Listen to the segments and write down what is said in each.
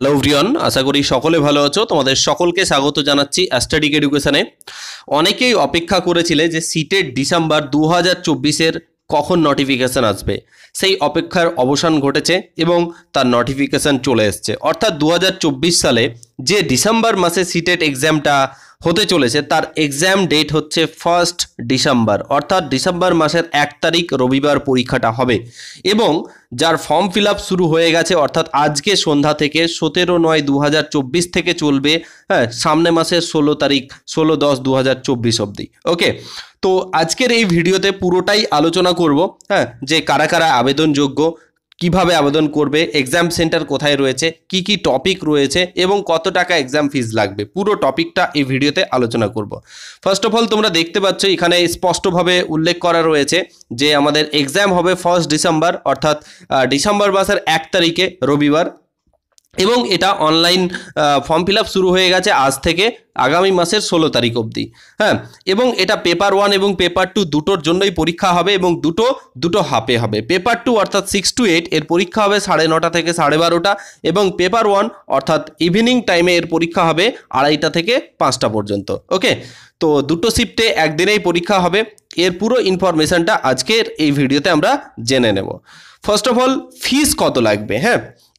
Hello everyone, আশা করি সকলে ভালো আছো। তোমাদের সকলকে স্বাগত জানাচ্ছি অ্যাস্ট্যাটিক এডুকেশনে। অনেকেই অপেক্ষা করেছিলে যে সিটেট ডিসেম্বর 2024-এর কখন নোটিফিকেশান আসবে। সেই অপেক্ষার অবসান ঘটেছে এবং তার নোটিফিকেশান চলে এসছে। অর্থাৎ 2024 সালে যে ডিসেম্বর মাসে সিটেট এক্সামটা হতে চলেছে তার এক্সাম ডেট হচ্ছে 1 ডিসেম্বর, অর্থাৎ ডিসেম্বর মাসের 1 তারিখ রবিবার পরীক্ষাটা হবে। এবং যার ফর্ম ফিল আপ শুরু হয়ে গেছে, অর্থাৎ আজকে সন্ধ্যা থেকে 17/9/2024 থেকে চলবে সামনে মাসের 16 তারিখ 16/10/2024 অবধি। ওকে, তো আজকের এই ভিডিওতে পুরোটাই আলোচনা করব যে কারা কারা আবেদনযোগ্য, কিভাবে আবেদন করবে, এক্সাম সেন্টার কোথায় রয়েছে, কি কি টপিক রয়েছে এবং কত টাকা এক্সাম ফিস লাগবে, পুরো টপিকটা এই ভিডিওতে আলোচনা করব। ফার্স্ট অফ অল তোমরা দেখতে পাচ্ছ এখানে স্পষ্টভাবে উল্লেখ করা রয়েছে যে আমাদের এক্সাম হবে 1 ডিসেম্বর, অর্থাৎ ডিসেম্বর মাসের 1 তারিখে রবিবার। এবং এটা অনলাইন ফর্ম ফিল আপ শুরু হয়ে গেছে আজ থেকে আগামী মাসের 16 তারিখ অবধি। এবং এটা পেপার 1 এবং পেপার 2 দুটোর জন্যই পরীক্ষা হবে এবং দুটো হাফে হবে। পেপার 2 অর্থাৎ 6 to 8 এর পরীক্ষা হবে 9:30 থেকে 12:30, এবং পেপার 1 অর্থাৎ ইভিনিং টাইমে এর পরীক্ষা হবে 2:30 থেকে 5টা পর্যন্ত। ওকে, তো দুটো শিফটে একদিনেই পরীক্ষা হবে। এর পুরো ইনফরমেশনটা আজকের এই ভিডিওতে আমরা জেনে নেব। ফার্স্ট অফ অল ফিস কত লাগবে।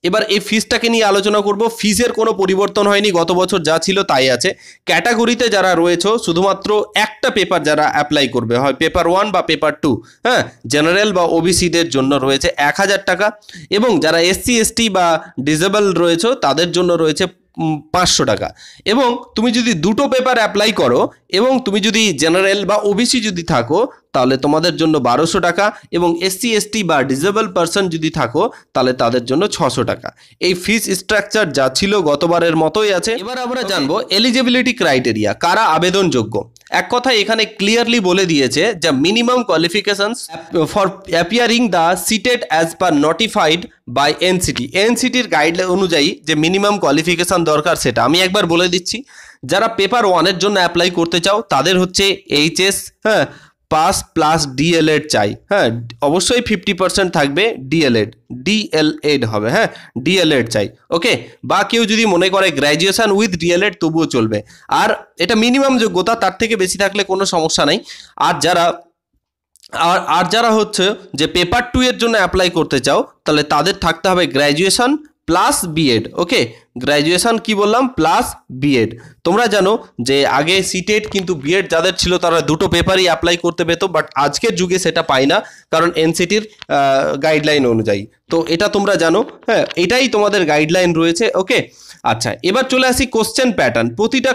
এবার এই ফিসটাকে নিয়ে আলোচনা করব। ফিসের কোনো পরিবর্তন হয়নি, গত বছর যা ছিল তাই আছে। ক্যাটাগরিতে যারা রয়েছে শুধুমাত্র একটা পেপার যারা অ্যাপ্লাই করবে, হয় পেপার 1 বা পেপার 2, জেনারেল বা ওবিসিদের জন্য রয়েছে 1000 টাকা, এবং যারা SC ST বা ডিসেবল রয়েছে তাদের জন্য রয়েছে 500 টাকা। এবং তুমি যদি দুটো পেপার অ্যাপ্লাই করো এবং তুমি যদি জেনারেল বা ওবিসি যদি থাকো তাহলে তোমাদের জন্য 1200 টাকা, এবং SC ST বা ডিসেবল পারসন যদি থাকো তাহলে তাদের জন্য 600 টাকা। এই ফিস স্ট্রাকচার যা ছিল গতবারের মতোই আছে। এবার আমরা জানবো এলিজিবিলিটি ক্রাইটেরিয়া, কারা আবেদনযোগ্য। এক কথায় এখানে ক্লিয়ারলি বলে দিয়েছে যে minimum qualifications for appearing the CTET as per notified by এনসিটির গাইডলাইন অনুযায়ী যে মিনিমাম কোয়ালিফিকেশন দরকার সেটা আমি একবার বলে দিচ্ছি। যারা পেপার 1-এর জন্য অ্যাপ্লাই করতে চাও তাদের হচ্ছে HS পাস প্লাস DLED চাই। অবশ্যই 50% থাকবে DLED হবে। DLED চাই। ওকে, বা কেউ যদি মনে করে গ্র্যাজুয়েশন উইথ DLED তবুও চলবে। আর এটা মিনিমাম যোগ্যতা, তার থেকে বেশি থাকলে কোনো সমস্যা নেই। আর যারা হচ্ছে যে পেপার 2 এর জন্য অ্যাপ্লাই করতে চাও তাহলে তাদের থাকতে হবে গ্র্যাজুয়েশন প্লাস বিএড। ওকে, গ্র্যাজুয়েশন কি বললাম, প্লাস বিএড। তোমরা জানো যে আগে সিটেট কিন্তু বিএড যাদের ছিল তারা দুটো পেপারই অ্যাপ্লাই করতে পেত, বাট আজকের যুগে সেটা পায় না কারণ এনসিটির গাইডলাইন অনুযায়ী। তো এটা তোমরা জানো, এটাই তোমাদের গাইডলাইন রয়েছে। ওকে, আচ্ছা, এবার চলে আসি কোশ্চেন প্যাটার্ন। প্রতিটা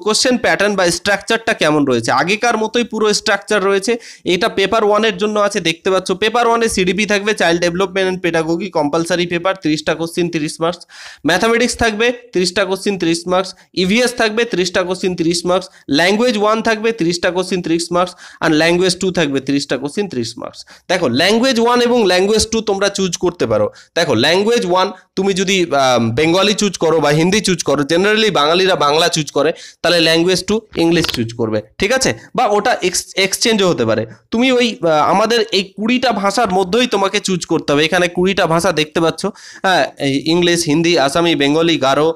কোশ্চেন প্যাটার্ন বা স্ট্রাকচারটা কেমন রয়েছে, আগেকার মতোই পুরো স্ট্রাকচার রয়েছে। এটা পেপার 1-এর জন্য আছে, দেখতে পাচ্ছ। পেপার 1-এ সিডিপি থাকবে, child development and pedagogy, compulsory paper, 30টা কোশ্চেন 30 মার্কস। ম্যাথামেটিক্স থাকবে 30টা কোশ্চেন 30 মার্কস। ইভিএস থাকবে 30টা কোশ্চেন 30 মার্কস। ল্যাঙ্গুয়েজ 1 থাকবে 30টা কোশ্চেন 30 মার্কস, আর ল্যাঙ্গুয়েজ 2 থাকবে 30টা কোশ্চেন 30 মার্কস। দেখো, ল্যাঙ্গুয়েজ 1 এবং ল্যাঙ্গুয়েজ 2 তোমরা চুজ করতে পারো। দেখো, ল্যাঙ্গুয়েজ 1 তুমি যদি বেঙ্গলি চুজ করো বা হিন্দি চুজ করো, জেনারেলি বাঙালিরা বাংলা চুজ করে, তাহলে ল্যাঙ্গুয়েজ 2 ইংলিশ চুজ করবে, ঠিক আছে? বা ওটা এক্সচেঞ্জও হতে পারে। তুমি ওই আমাদের এই 20টা ভাষার মধ্যেই তোমাকে চুজ করতে হবে। এখানে 20টা ভাষা দেখতে পাচ্ছ, ইংলিশ, হিন্দি, আসামি, বেঙ্গলি, গারো,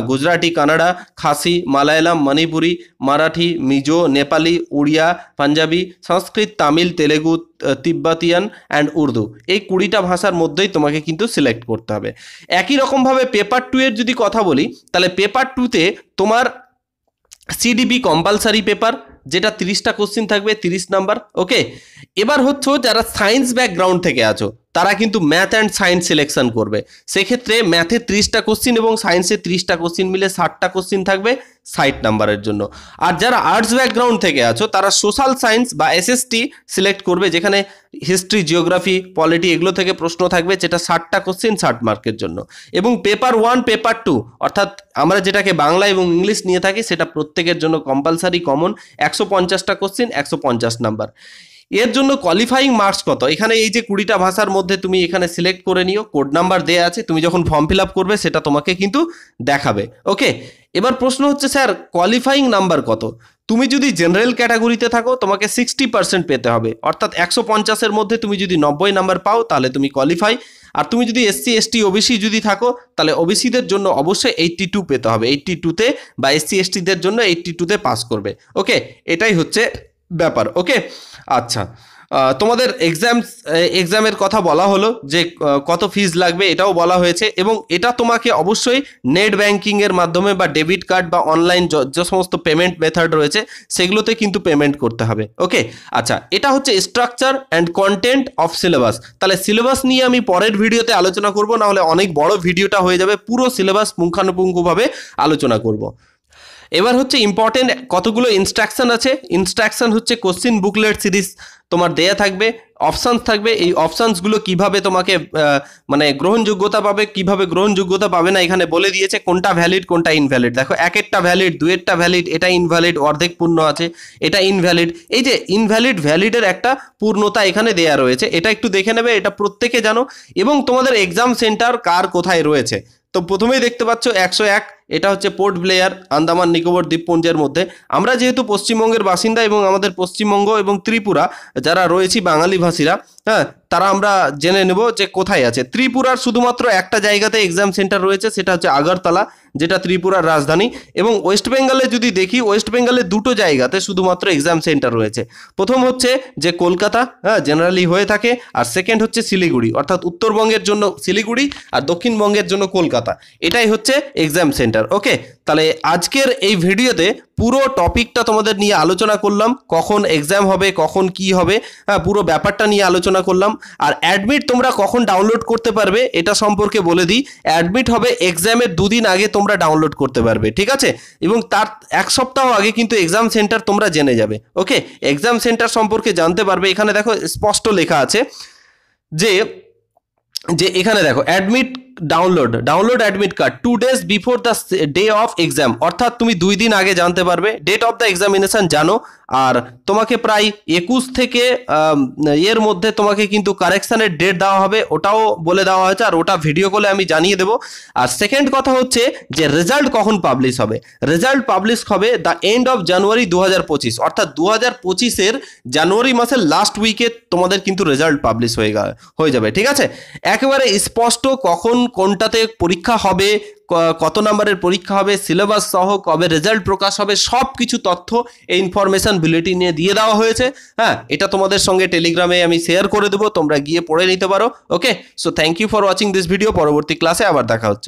গুজরাটি, কানাডা, খাসি, মালায়ালাম, মণিপুরি, মারাঠি, মিজো, নেপালি, উড়িয়া, পাঞ্জাবি, সংস্কৃত, তামিল, তেলেগু, তিব্বতিয়ান অ্যান্ড উর্দু। এই 20টা ভাষার মধ্যেই তোমাকে কিন্তু সিলেক্ট করতে হবে। একই রকমভাবে পেপার 2 এর যদি কথা বলি তাহলে পেপার 2-তে তোমার সিডিপি কম্পালসারি পেপার, যেটা 30টা কোশ্চিন থাকবে, 30 নাম্বার। ওকে, এবার হচ্ছে যারা সায়েন্স ব্যাকগ্রাউন্ড থেকে আছো তারা কিন্তু ম্যাথ অ্যান্ড সায়েন্স সিলেকশন করবে। সেক্ষেত্রে ম্যাথে 30টা কোশ্চিন এবং সায়েন্সে 30টা কোশ্চিন মিলে 60টা কোশ্চিন থাকবে 60 নাম্বারের জন্য। আর যারা আর্টস ব্যাকগ্রাউন্ড থেকে আছো তারা সোশ্যাল সায়েন্স বা SST সিলেক্ট করবে, যেখানে হিস্ট্রি, জিওগ্রাফি, পলিটি এগুলো থেকে প্রশ্ন থাকবে, যেটা 60টা কোশ্চিন 60 মার্কের জন্য। এবং পেপার 1, পেপার 2 অর্থাৎ আমরা যেটাকে বাংলা এবং ইংলিশ নিয়ে থাকি সেটা প্রত্যেকের জন্য কম্পালসারি কমন, 150টা কোশ্চিন 150 নাম্বার। এর জন্য কোয়ালিফাইং মার্কস কত, এখানে এই যে 20টা ভাষার মধ্যে তুমি এখানে সিলেক্ট করে নিও, কোড নাম্বার দেয়া আছে, তুমি যখন ফর্ম ফিল আপ করবে সেটা তোমাকে কিন্তু দেখাবে। ওকে, এবার প্রশ্ন হচ্ছে স্যার কোয়ালিফাইং নাম্বার কত। তুমি যদি জেনারেল ক্যাটাগরিতে থাকো তোমাকে 60% পেতে হবে, অর্থাৎ 150-এর মধ্যে তুমি যদি 90 নাম্বার পাও তাহলে তুমি কোয়ালিফাই। আর তুমি যদি এসসি এসটি ওবিসি যদি থাকো তাহলে ওবিসিদের জন্য অবশ্যই 82 পেতে হবে, 82-তে, বা এসসি এসটিদের জন্য 82-তে পাস করবে। ওকে, এটাই হচ্ছে ব্যাপার। ওকে, আচ্ছা, তোমাদের এক্সামের কথা বলা হলো যে কত ফিস লাগবে এটাও বলা হয়েছে, এবং এটা তোমাকে অবশ্যই নেট ব্যাংকিংয়ের মাধ্যমে বা ডেবিট কার্ড বা অনলাইন যে সমস্ত পেমেন্ট মেথড রয়েছে সেগুলোতে কিন্তু পেমেন্ট করতে হবে। ওকে, আচ্ছা, এটা হচ্ছে structure and content of syllabus. তাহলে সিলেবাস নিয়ে আমি পরের ভিডিওতে আলোচনা করব, না হলে অনেক বড় ভিডিওটা হয়ে যাবে, পুরো সিলেবাস পুঙ্খানুপুঙ্খভাবে আলোচনা করব। এবার হচ্ছে ইম্পর্টেন্ট কতগুলো ইনস্ট্রাকশন আছে। ইনস্ট্রাকশন হচ্ছে কোশ্চিন বুকলেট সিরিজ তোমার দেয়া থাকবে, অপশানস থাকবে, এই অপশানসগুলো কিভাবে তোমাকে মানে গ্রহণযোগ্যতা পাবে, কিভাবে গ্রহণযোগ্যতা পাবে না এখানে বলে দিয়েছে, কোনটা ভ্যালিড কোনটা ইনভ্যালিড। দেখো, একটা ভ্যালিড, দুয়েরটা ভ্যালিড, এটা ইনভ্যালিড, অর্ধেক পূর্ণ আছে, এটা ইনভ্যালিড। এই যে ইনভ্যালিড ভ্যালিডের একটা পূর্ণতা এখানে দেয়া রয়েছে, এটা একটু দেখে নেবে, এটা প্রত্যেকে জানো। এবং তোমাদের এক্সাম সেন্টার কার কোথায় রয়েছে, তো প্রথমেই দেখতে পাচ্ছ 101, এটা হচ্ছে পোর্ট ব্লেয়ার, আন্দামান নিকোবর দ্বীপপুঞ্জের মধ্যে। আমরা যেহেতু পশ্চিমবঙ্গের বাসিন্দা এবং আমাদের পশ্চিমবঙ্গ এবং ত্রিপুরা যারা রয়েছি বাঙালি ভাষীরা, হ্যাঁ, তারা আমরা জেনে নেব যে কোথায় আছে। ত্রিপুরার শুধুমাত্র একটা জায়গাতে এক্সাম সেন্টার রয়েছে, সেটা হচ্ছে আগরতলা, যেটা ত্রিপুরার রাজধানী। এবং ওয়েস্ট বেঙ্গলে যদি দেখি, ওয়েস্ট বেঙ্গলে দুটো জায়গাতে শুধুমাত্র এক্সাম সেন্টার রয়েছে। প্রথম হচ্ছে যে কলকাতা, হ্যাঁ, জেনারেলি হয়ে থাকে, আর সেকেন্ড হচ্ছে শিলিগুড়ি, অর্থাৎ উত্তরবঙ্গের জন্য শিলিগুড়ি আর দক্ষিণবঙ্গের জন্য কলকাতা, এটাই হচ্ছে এক্সাম সেন্টার। ওকে, তাহলে আজকের এই ভিডিওতে পুরো টপিকটা তোমাদের নিয়ে আলোচনা করলাম, কখন এক্সাম হবে, কখন কি হবে, হ্যাঁ, পুরো ব্যাপারটা নিয়ে আলোচনা করলাম। আর অ্যাডমিট তোমরা কখন ডাউনলোড করতে পারবে এটা সম্পর্কে বলে দিই। অ্যাডমিট হবে এক্সামের 2 দিন আগে তোমরা ডাউনলোড করতে পারবে, ঠিক আছে? এবং তার 1 সপ্তাহ আগে কিন্তু এক্সাম সেন্টার তোমরা জেনে যাবে। ওকে, এক্সাম সেন্টার সম্পর্কে জানতে পারবে। এখানে দেখো স্পষ্ট লেখা আছে যে এখানে দেখো admit download admit card 2 days before the day of exam, অর্থাৎ তুমি 2 দিন আগে জানতে পারবে। ডেট অফ দ্য এক্সামিনেশন জানো, আর তোমাকে প্রায় 21 থেকে এর মধ্যে তোমাকে কিন্তু কারেকশানের ডেট দেওয়া হবে, ওটাও বলে দেওয়া হয়েছে, আর ওটা ভিডিও কলে আমি জানিয়ে দেবো। আর সেকেন্ড কথা হচ্ছে যে রেজাল্ট কখন পাবলিশ হবে। রেজাল্ট পাবলিশ হবে দ্য এন্ড অফ জানুয়ারি 2025, অর্থাৎ 2025-এর জানুয়ারি মাসের লাস্ট উইকে তোমাদের কিন্তু রেজাল্ট পাবলিশ হয়ে যাবে, ঠিক আছে? একেবারে স্পষ্ট কখন কোনটাতে পরীক্ষা হবে, কত নম্বরের পরীক্ষা হবে, সিলেবাস সহ কবে রেজাল্ট প্রকাশ হবে, সব কিছু তথ্য এই ইনফরমেশন বুলেটিনে দিয়ে দেওয়া হয়েছে। হ্যাঁ, এটা তোমাদের সঙ্গে টেলিগ্রামে আমি শেয়ার করে দেবো, তোমরা গিয়ে পড়ে নিতে পারো। Okay, so thank you for watching this video. পরবর্তী ক্লাসে আবার দেখা হচ্ছে।